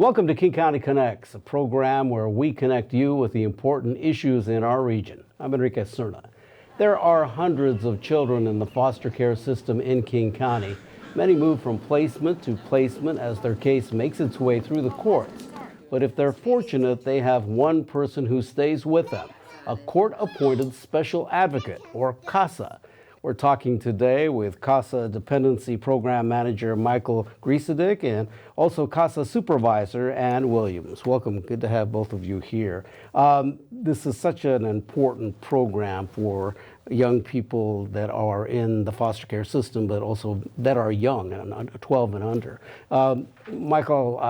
Welcome to King County Connects, a program where we connect you with the important issues in our region. I'm Enrique Cerna. There are hundreds of children in the foster care system in King County. Many move from placement to placement as their case makes its way through the courts. But if they're fortunate, they have one person who stays with them, a court-appointed special advocate, or CASA. We're talking today with CASA Dependency Program Manager Michael Griesedick and also CASA Supervisor Ann Williams. Welcome. Good to have both of you here. This is such an important program for young people that are in the foster care system, but also that are young and 12 and under. Michael,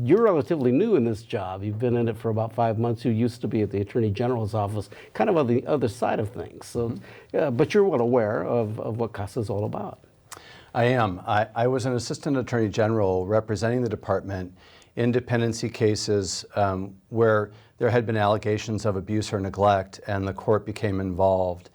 you're relatively new in this job. You've been in it for about 5 months. You used to be at the Attorney General's office, kind of on the other side of things. So, but you're well aware of what CASA is all about. I am. I was an Assistant Attorney General representing the department in dependency cases where there had been allegations of abuse or neglect and the court became involved.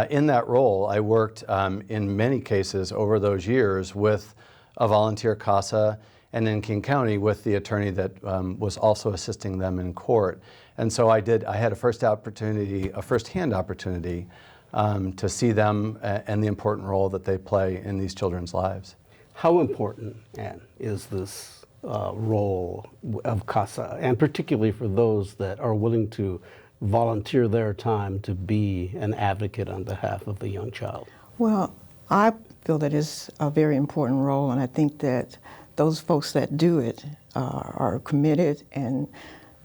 In that role, I worked in many cases over those years with a volunteer CASA and in King County with the attorney that was also assisting them in court. And so I had a first-hand opportunity to see them and the important role that they play in these children's lives. How important, Ann, is this role of CASA, and particularly for those that are willing to volunteer their time to be an advocate on behalf of the young child? Well, I feel that it's a very important role, and I think that those folks that do it are committed and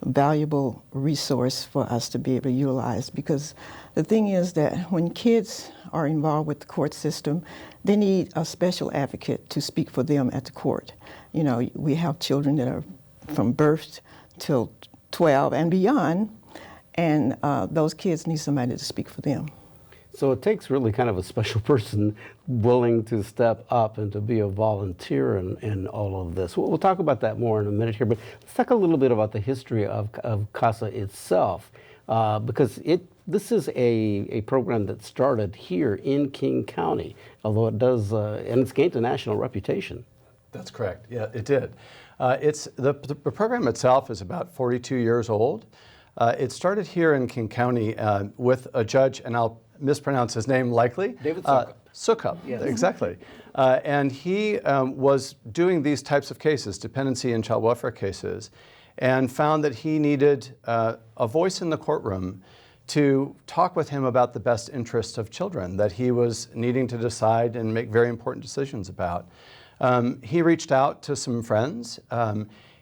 valuable resource for us to be able to utilize, because the thing is that when kids are involved with the court system, they need a special advocate to speak for them at the court. You know, we have children that are from birth till 12 and beyond, and those kids need somebody to speak for them. So it takes really kind of a special person willing to step up and to be a volunteer in all of this. We'll talk about that more in a minute here, but let's talk a little bit about the history of CASA itself, because this is a program that started here in King County, although it does, and it's gained a national reputation. That's correct. Yeah, it did. The program itself is about 42 years old. It started here in King County with a judge, and I'll mispronounce his name likely. David Sukup. Sukup, yes. Exactly. And he was doing these types of cases, dependency and child welfare cases, and found that he needed a voice in the courtroom to talk with him about the best interests of children that he was needing to decide and make very important decisions about. He reached out to some friends,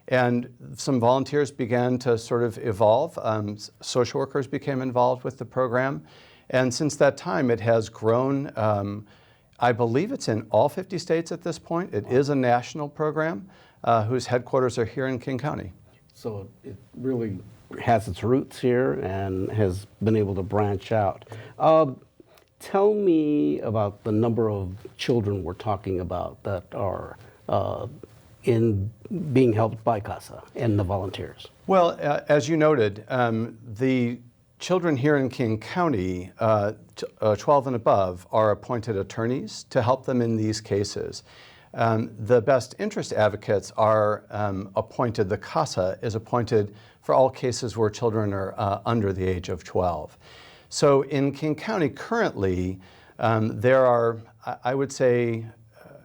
and some volunteers began to sort of evolve. Social workers became involved with the program. And since that time, it has grown. I believe it's in all 50 states at this point. It is a national program whose headquarters are here in King County. So it really has its roots here and has been able to branch out. Tell me about the number of children we're talking about that are in being helped by CASA and the volunteers. Well, as you noted, the children here in King County, 12 and above, are appointed attorneys to help them in these cases. The best interest advocates are appointed. The CASA is appointed for all cases where children are under the age of 12. So in King County currently, there are, I would say,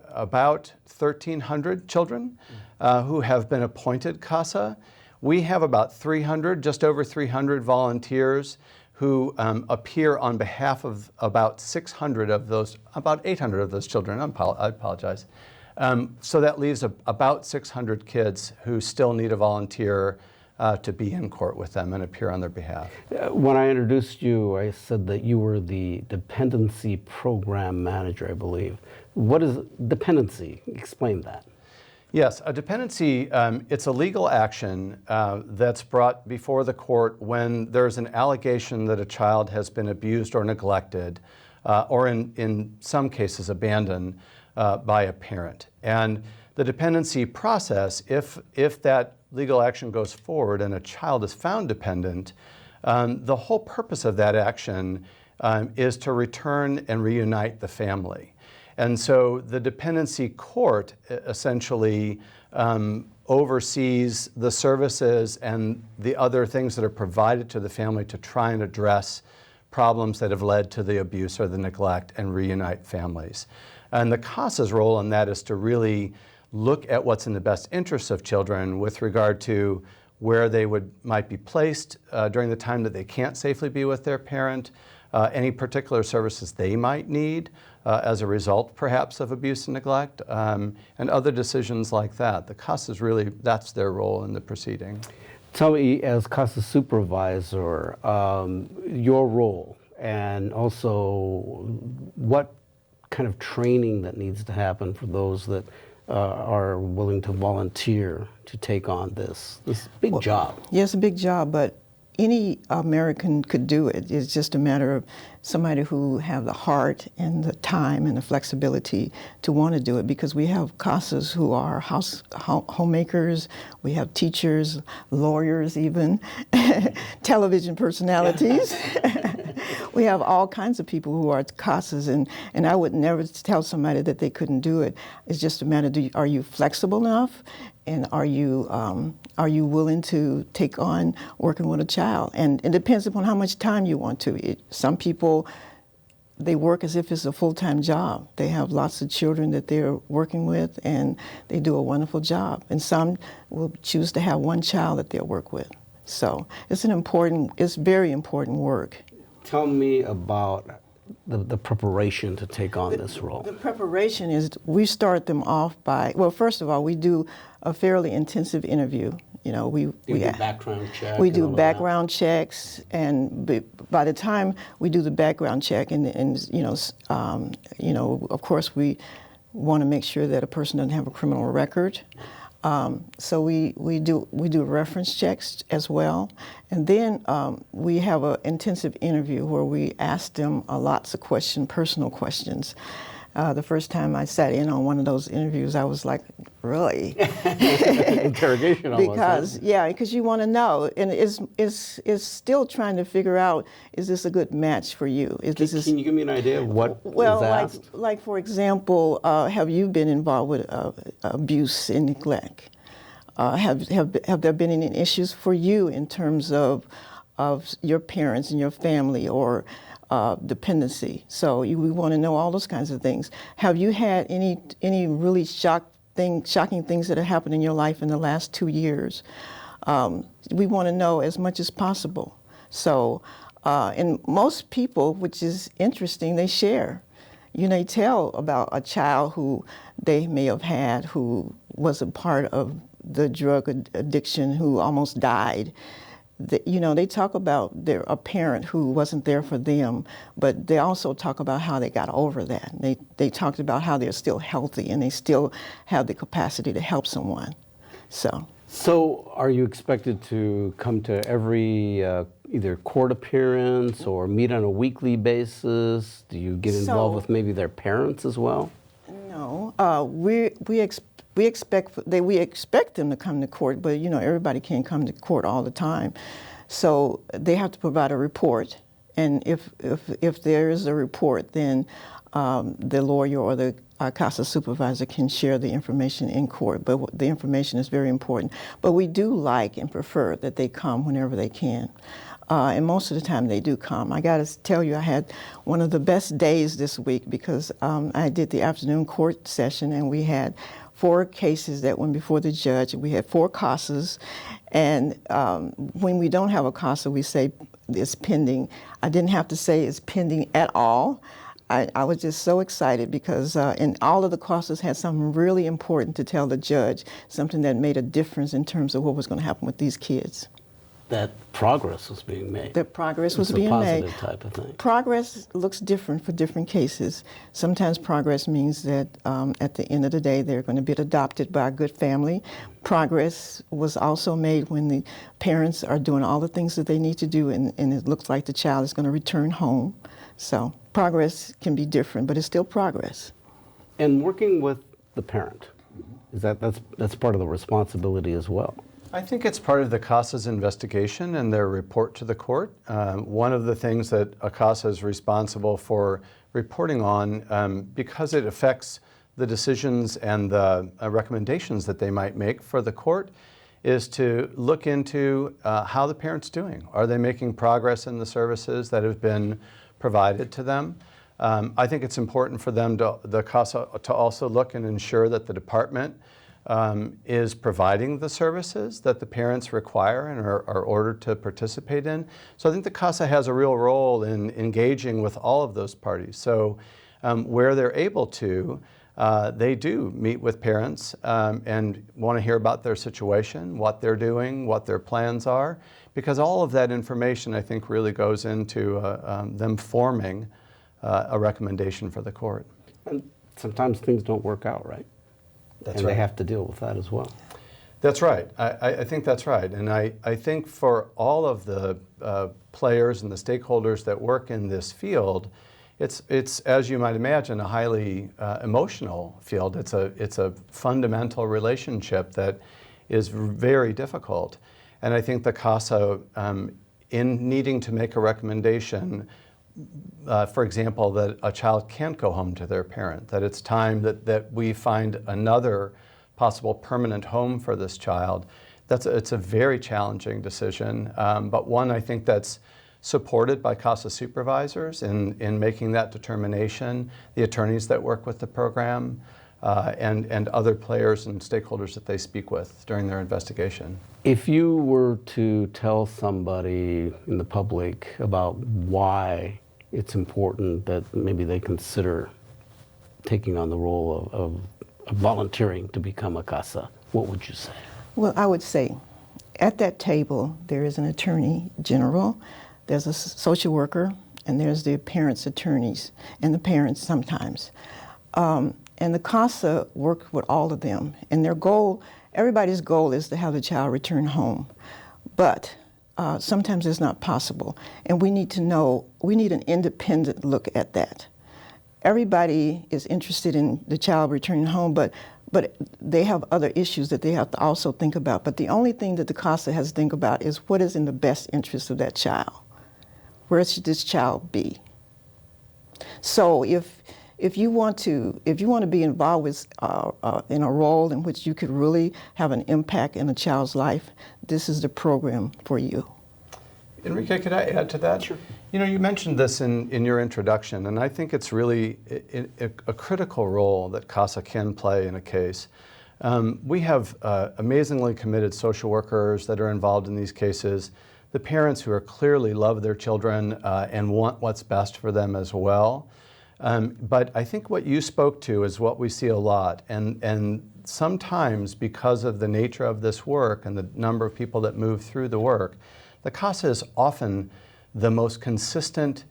about 1,300 children who have been appointed CASA. We have about 300, just over 300 volunteers who appear on behalf of about 600 of those, about 800 of those children. I apologize. So that leaves about 600 kids who still need a volunteer to be in court with them and appear on their behalf. When I introduced you, I said that you were the Dependency Program Manager, I believe. What is dependency? Explain that. Yes, a dependency, it's a legal action that's brought before the court when there's an allegation that a child has been abused or neglected, or in some cases abandoned by a parent. And the dependency process, if that legal action goes forward and a child is found dependent, the whole purpose of that action is to return and reunite the family. And so the dependency court essentially oversees the services and the other things that are provided to the family to try and address problems that have led to the abuse or the neglect and reunite families. And the CASA's role in that is to really look at what's in the best interests of children with regard to where they might be placed during the time that they can't safely be with their parent, any particular services they might need as a result perhaps of abuse and neglect, and other decisions like that. The CASA's really, that's their role in the proceeding. Tell me, as CASA supervisor, your role, and also what kind of training that needs to happen for those that are willing to volunteer to take on this big job. Yeah, it's a big job, but any American could do it. It's just a matter of somebody who have the heart and the time and the flexibility to want to do it, because we have CASAs who are homemakers, we have teachers, lawyers even, television personalities. We have all kinds of people who are CASAs, and I would never tell somebody that they couldn't do it. It's just a matter of, are you flexible enough, and are you willing to take on working with a child? And it depends upon how much time you want to. Some people, they work as if it's a full-time job. They have lots of children that they're working with, and they do a wonderful job. And some will choose to have one child that they'll work with. So it's very important work. Tell me about the preparation to take on this role. The preparation is, we start them off by, well, first of all, we do a fairly intensive interview. You know, we do background check. We do background checks, and by the time we do the background check, and of course, we want to make sure that a person doesn't have a criminal record. So we do reference checks as well, and then we have an intensive interview where we ask them lots of personal questions. The first time I sat in on one of those interviews, I was like, really? Interrogation almost. Because you want to know, and it's still trying to figure out, is this a good match for you? Can you give me an idea of what is asked? Like for example, have you been involved with abuse and neglect? Have there been any issues for you in terms of your parents and your family, or dependency? So we want to know all those kinds of things. Have you had any really shocking things that have happened in your life in the last 2 years? We want to know as much as possible. So, and most people, which is interesting, they share. They tell about a child who they may have had who was a part of the drug addiction, who almost died. They talk about a parent who wasn't there for them, but they also talk about how they got over that. They talked about how they're still healthy and they still have the capacity to help someone. So are you expected to come to every either court appearance or meet on a weekly basis? Do you get involved with maybe their parents as well? No, we expect them to come to court, but everybody can't come to court all the time. So they have to provide a report, and if there is a report, then the lawyer or the CASA supervisor can share the information in court. But the information is very important. But we do like and prefer that they come whenever they can. And most of the time they do come. I got to tell you, I had one of the best days this week, because I did the afternoon court session, and we had 4 cases that went before the judge. We had 4 CASAs, and when we don't have a CASA, we say it's pending. I didn't have to say it's pending at all. I was just so excited because and all of the CASAs had something really important to tell the judge, something that made a difference in terms of what was going to happen with these kids. That progress was being made. That progress was being made. It's a positive type of thing. Progress looks different for different cases. Sometimes progress means that at the end of the day, they're going to be adopted by a good family. Progress was also made when the parents are doing all the things that they need to do, and it looks like the child is going to return home. So progress can be different, but it's still progress. And working with the parent, that's part of the responsibility as well. I think it's part of the CASA's investigation and their report to the court. One of the things that a CASA is responsible for reporting on, because it affects the decisions and the recommendations that they might make for the court is to look into how the parent's doing. Are they making progress in the services that have been provided to them? I think it's important for them, the CASA, to also look and ensure that the department is providing the services that the parents require and are ordered to participate in. So I think the CASA has a real role in engaging with all of those parties. So where they're able to, they do meet with parents and want to hear about their situation, what they're doing, what their plans are, because all of that information, I think, really goes into them forming a recommendation for the court. And sometimes things don't work out, right? That's and right. They have to deal with that as well. That's right. I think that's right. And I think for all of the players and the stakeholders that work in this field, it's as you might imagine, a highly emotional field. It's a fundamental relationship that is very difficult. And I think the CASA, in needing to make a recommendation, for example, that a child can't go home to their parent, that it's time that we find another possible permanent home for this child, it's a very challenging decision, but one I think that's supported by CASA supervisors in making that determination, the attorneys that work with the program, and other players and stakeholders that they speak with during their investigation. If you were to tell somebody in the public about why it's important that maybe they consider taking on the role of volunteering to become a CASA, what would you say? Well, I would say at that table, there is an attorney general, there's a social worker, and there's the parents' attorneys, and the parents sometimes. And the CASA work with all of them, and their goal, everybody's goal is to have the child return home. But sometimes it's not possible, and we need to know, we need an independent look at that. Everybody is interested in the child returning home, but they have other issues that they have to also think about. But the only thing that the CASA has to think about is what is in the best interest of that child. Where should this child be? So if you want to be involved with in a role in which you could really have an impact in a child's life, this is the program for you. Enrique, could I add to that? Sure. You know, you mentioned this in your introduction, and I think it's really a critical role that CASA can play in a case. We have amazingly committed social workers that are involved in these cases, the parents who are clearly love their children and want what's best for them as well. But I think what you spoke to is what we see a lot, and sometimes because of the nature of this work and the number of people that move through the work, the CASA is often the most consistent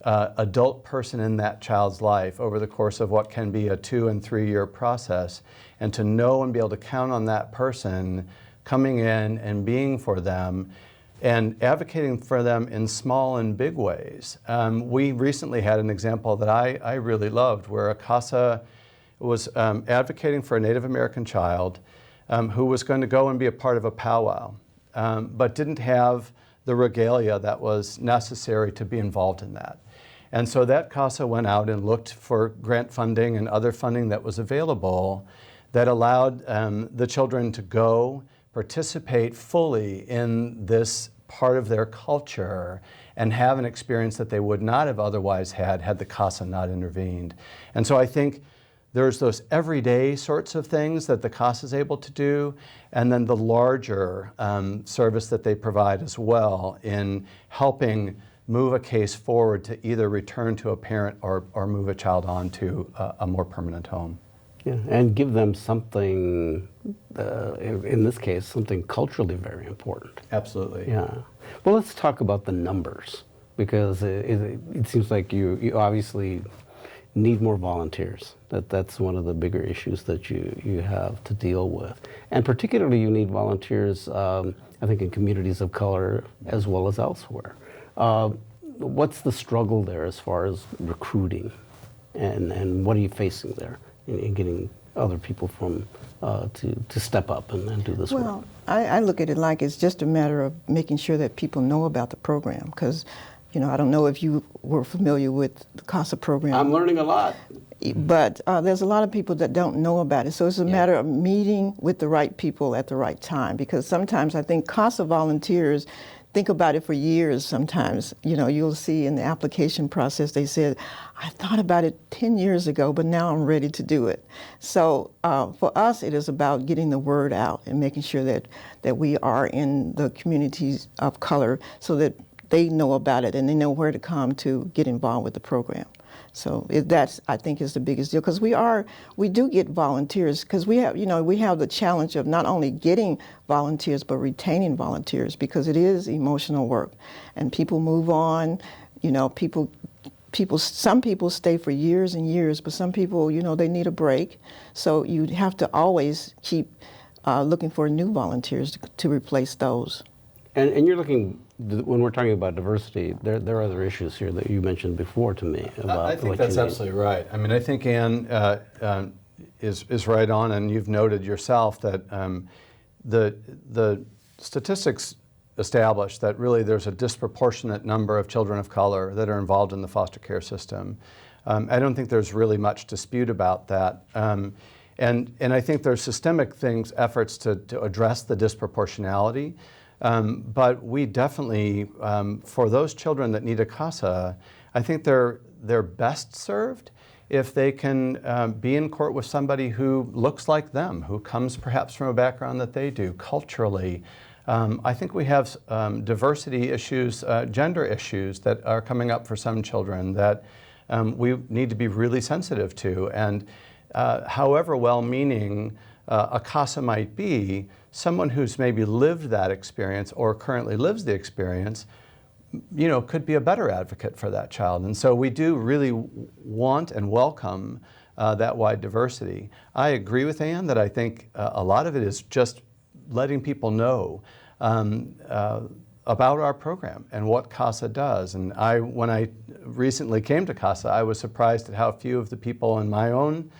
adult person in that child's life over the course of what can be a 2 and 3 year process. And to know and be able to count on that person coming in and being for them and advocating for them in small and big ways. We recently had an example that I really loved where a CASA was advocating for a Native American child who was going to go and be a part of a powwow, but didn't have the regalia that was necessary to be involved in that. And so that CASA went out and looked for grant funding and other funding that was available that allowed the children to go participate fully in this part of their culture and have an experience that they would not have otherwise had the CASA not intervened. And so I think there's those everyday sorts of things that the CASA is able to do, and then the larger service that they provide as well in helping move a case forward to either return to a parent or move a child on to a more permanent home. Yeah, and give them something, in this case, something culturally very important. Absolutely. Yeah. Well, let's talk about the numbers, because it seems like you obviously need more volunteers. That's one of the bigger issues that you have to deal with. And particularly you need volunteers, I think, in communities of color as well as elsewhere. What's the struggle there as far as recruiting, and what are you facing there in getting other people from to step up and do this work? Well, I look at it like it's just a matter of making sure that people know about the program, because I don't know if you were familiar with the CASA program. I'm learning a lot. But there's a lot of people that don't know about it. So it's a matter of meeting with the right people at the right time. Because sometimes I think CASA volunteers think about it for years sometimes. You'll see in the application process, they said, I thought about it 10 years ago, but now I'm ready to do it. So for us, it is about getting the word out and making sure that we are in the communities of color so that they know about it and they know where to come to get involved with the program. So that's, I think, is the biggest deal, because we do get volunteers, because we have the challenge of not only getting volunteers but retaining volunteers, because it is emotional work, and people move on. Some people stay for years and years, but some people, they need a break. So you have to always keep looking for new volunteers to replace those. And you're looking, when we're talking about diversity, there are other issues here that you mentioned before to me about I think that's absolutely right. I mean, I think Ann is right on, and you've noted yourself that the statistics establish that really there's a disproportionate number of children of color that are involved in the foster care system. I don't think there's really much dispute about that. And I think there's systemic efforts to address the disproportionality. But we definitely, for those children that need a CASA, I think they're best served if they can be in court with somebody who looks like them, who comes perhaps from a background that they do culturally. I think we have diversity issues, gender issues that are coming up for some children that we need to be really sensitive to. And however well-meaning a CASA might be, someone who's maybe lived that experience or currently lives the experience, could be a better advocate for that child. And so we do really want and welcome that wide diversity. I agree with Ann that I think a lot of it is just letting people know about our program and what CASA does. And when I recently came to CASA, I was surprised at how few of the people in my own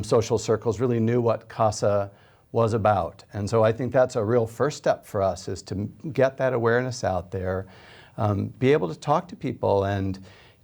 social circles really knew what CASA was about. And so I think that's a real first step for us, is to get that awareness out there, be able to talk to people and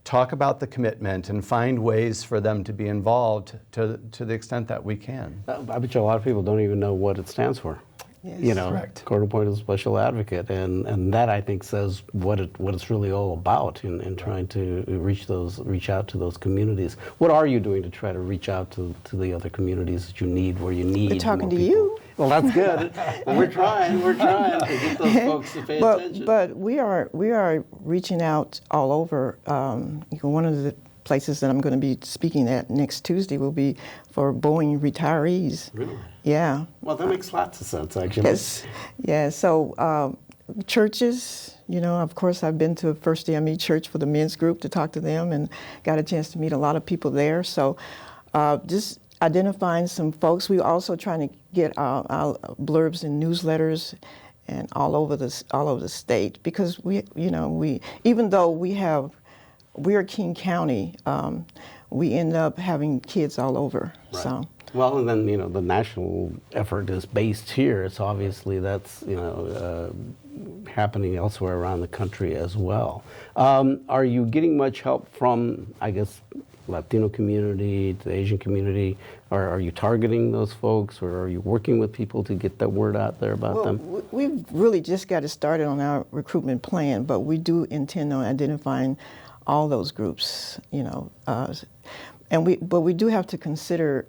talk about the commitment and find ways for them to be involved to the extent that we can. I bet you a lot of people don't even know what it stands for. Yes. Correct. Court-appointed special advocate, and that I think says what it's really all about in trying to reach out to those communities. What are you doing to try to reach out to the other communities that you need, where you need? We're talking more to people? you. Well, that's good. We're trying to get those folks to pay attention. But we are reaching out all over. One of the places that I'm going to be speaking at next Tuesday will be for Boeing retirees. Really? Yeah. Well, that makes lots of sense, actually. Yes. Yeah. So churches, of course, I've been to First DME Church for the men's group to talk to them, and got a chance to meet a lot of people there. So just identifying some folks. We're also trying to get our blurbs in newsletters and all over the state, because we even though we're King County, we end up having kids all over. Right. So. Well, and then the national effort is based here. It's obviously that's happening elsewhere around the country as well. Are you getting much help from, I guess, Latino community, the Asian community? Or are you targeting those folks, or are you working with people to get the word out there about them? We've really just got it started on our recruitment plan, but we do intend on identifying all those groups, but we do have to consider,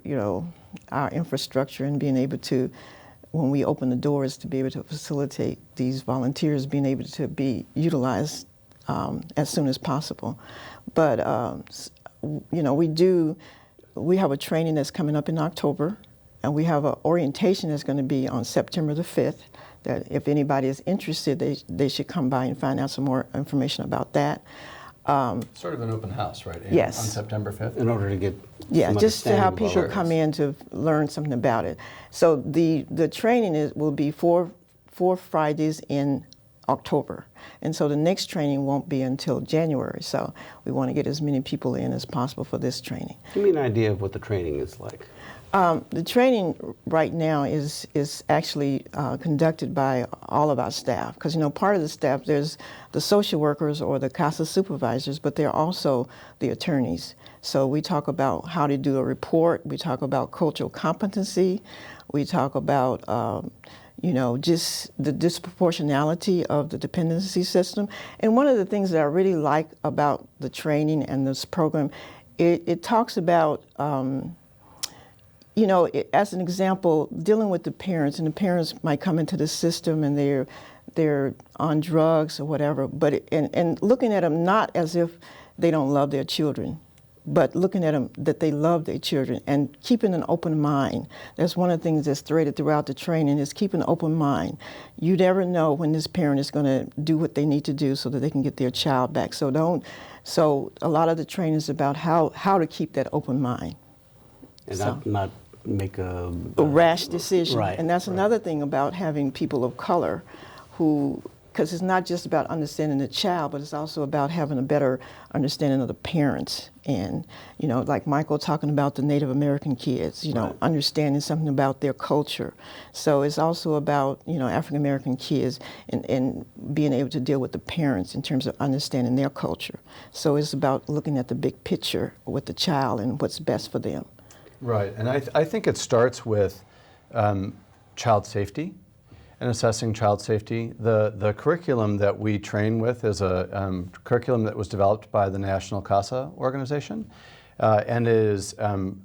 our infrastructure and being able to, when we open the doors, to be able to facilitate these volunteers being able to be utilized as soon as possible. But we have a training that's coming up in October, and we have an orientation that's going to be on September the 5th. That if anybody is interested, they should come by and find out some more information about that. Sort of an open house, right? Ann, Yes. On September 5th? In order to get Yeah, some just to have understanding people about it. come in to learn something about it. So the training will be four Fridays in October. And so the next training won't be until January. So we want to get as many people in as possible for this training. Give me an idea of what the training is like. The training right now is actually conducted by all of our staff, because part of the staff, there's the social workers or the CASA supervisors, but they're also the attorneys. So we talk about how to do a report, we talk about cultural competency, we talk about just the disproportionality of the dependency system. And one of the things that I really like about the training and this program, it talks about as an example, dealing with the parents, and the parents might come into the system and they're on drugs or whatever, but and looking at them not as if they don't love their children, but looking at them that they love their children and keeping an open mind. That's one of the things that's threaded throughout the training, is keep an open mind. You never know when this parent is going to do what they need to do so that they can get their child back. So a lot of the training is about how to keep that open mind. And not make a rash decision. Right. And that's another thing about having people of color because it's not just about understanding the child, but it's also about having a better understanding of the parents. And, like Michael talking about the Native American kids, right. understanding something about their culture. So it's also about, African American kids and being able to deal with the parents in terms of understanding their culture. So it's about looking at the big picture with the child and what's best for them. Right, and I think it starts with child safety and assessing child safety. The curriculum that we train with is a curriculum that was developed by the National CASA organization and is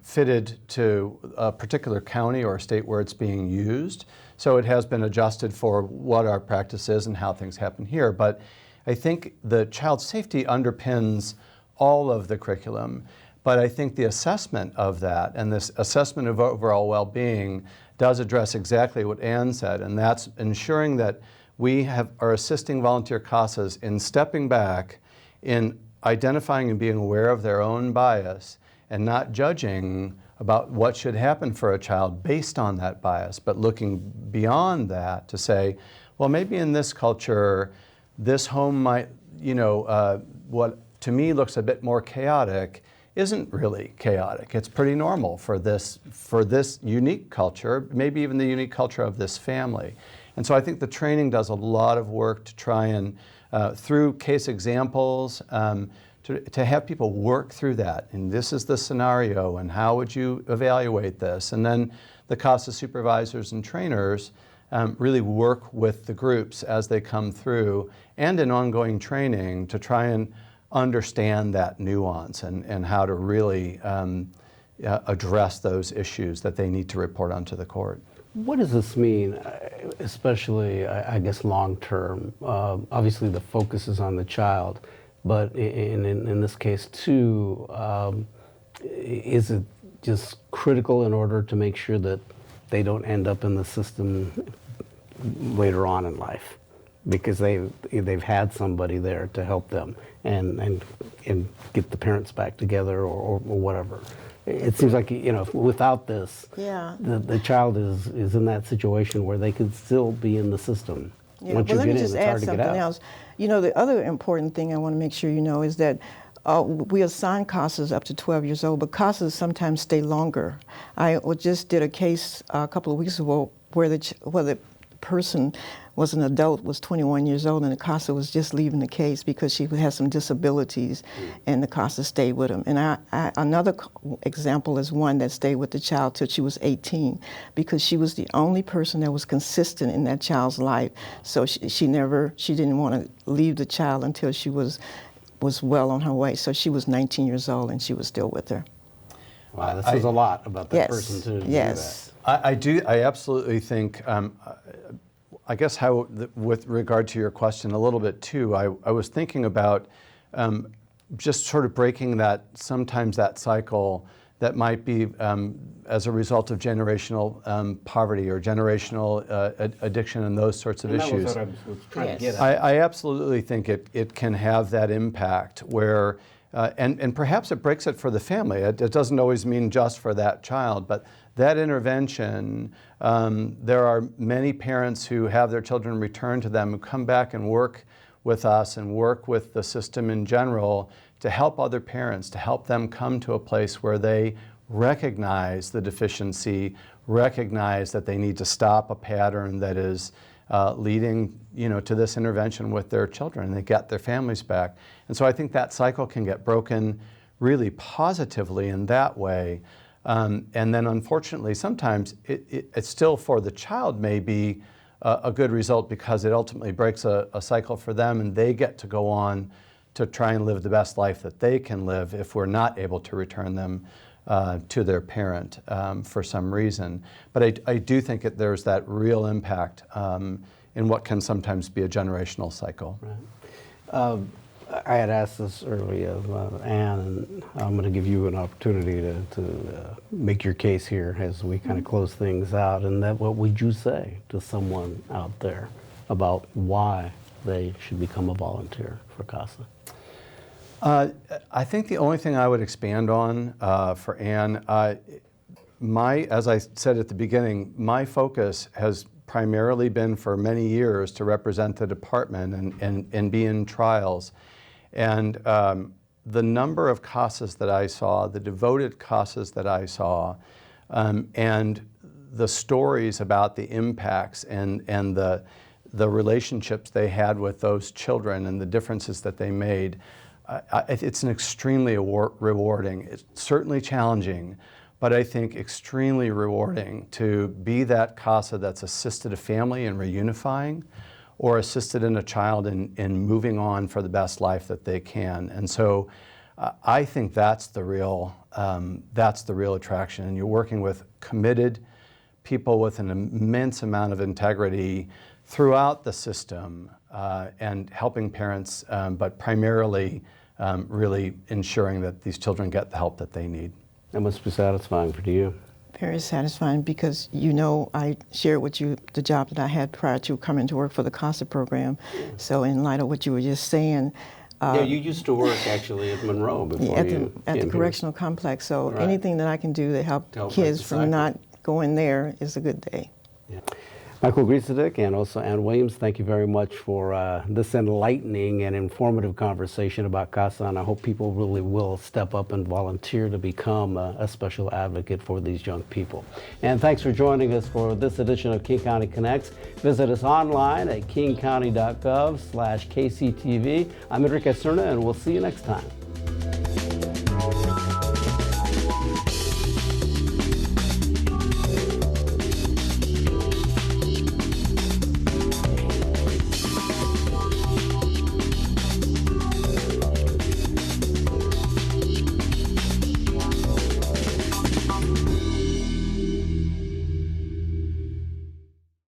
fitted to a particular county or state where it's being used. So it has been adjusted for what our practice is and how things happen here. But I think the child safety underpins all of the curriculum. But I think the assessment of that and this assessment of overall well-being does address exactly what Ann said, and that's ensuring that we are assisting volunteer CASAs in stepping back, in identifying and being aware of their own bias, and not judging about what should happen for a child based on that bias, but looking beyond that to say, well, maybe in this culture, this home might, what to me looks a bit more chaotic isn't really chaotic. It's pretty normal for this unique culture, maybe even the unique culture of this family. And so I think the training does a lot of work to try and, through case examples, to have people work through that. And this is the scenario, and how would you evaluate this? And then the CASA supervisors and trainers really work with the groups as they come through, and in ongoing training to try and understand that nuance and how to really address those issues that they need to report onto the court. What does this mean, especially, I guess, long term? Obviously, the focus is on the child, but in this case, too, is it just critical in order to make sure that they don't end up in the system later on in life? Because they've had somebody there to help them and get the parents back together or whatever. It seems like, without this, yeah, the child is in that situation where they could still be in the system. Yeah. Once Well, you let get me in, just it's add hard to get something out. else. The other important thing I want to make sure you know is that we assign CASAs up to 12 years old, but CASAs sometimes stay longer. I just did a case a couple of weeks ago where the person was an adult, was 21 years old, and the CASA was just leaving the case because she had some disabilities, and the CASA stayed with him. And another example is one that stayed with the child till she was 18, because she was the only person that was consistent in that child's life. So she didn't want to leave the child until she was well on her way. So she was 19 years old, and she was still with her. Wow, this says a lot about that person to do Yes. that. I absolutely think, I guess with regard to your question a little bit too, I was thinking about just sort of breaking sometimes that cycle that might be as a result of generational poverty or generational addiction and those sorts of issues. That was what I was trying to get at. I absolutely think it can have that impact where, and perhaps it breaks it for the family. It doesn't always mean just for that child, but that intervention, there are many parents who have their children returned to them who come back and work with us and work with the system in general to help other parents, to help them come to a place where they recognize the deficiency, recognize that they need to stop a pattern that is leading, to this intervention with their children, and they get their families back. And so I think that cycle can get broken really positively in that way. And then unfortunately, sometimes it's still for the child may be a good result because it ultimately breaks a cycle for them, and they get to go on to try and live the best life that they can live if we're not able to return them to their parent for some reason. But I do think there's that real impact in what can sometimes be a generational cycle. Right. I had asked this earlier of Ann, and I'm going to give you an opportunity to make your case here as we kind of close things out. And that, what would you say to someone out there about why they should become a volunteer for CASA? I think the only thing I would expand on for Ann, as I said at the beginning, my focus has primarily been for many years to represent the department and be in trials. And the number of CASAs that I saw, the devoted CASAs that I saw, and the stories about the impacts and the relationships they had with those children and the differences that they made, it's an extremely rewarding. It's certainly challenging, but I think extremely rewarding to be that CASA that's assisted a family in reunifying, or assisted in a child in moving on for the best life that they can. And so I think that's the real attraction. And you're working with committed people with an immense amount of integrity throughout the system and helping parents, but primarily really ensuring that these children get the help that they need. That must be satisfying for you. Very satisfying because, I shared with you the job that I had prior to coming to work for the CASA program. So in light of what you were just saying. Yeah, you used to work actually at Monroe before at the correctional complex. So anything that I can do to help kids from not going there is a good day. Yeah. Michael Griesedek and also Ann Williams, thank you very much for this enlightening and informative conversation about CASA, and I hope people really will step up and volunteer to become a special advocate for these young people. And thanks for joining us for this edition of King County Connects. Visit us online at kingcounty.gov/KCTV. I'm Enrique Cerna, and we'll see you next time.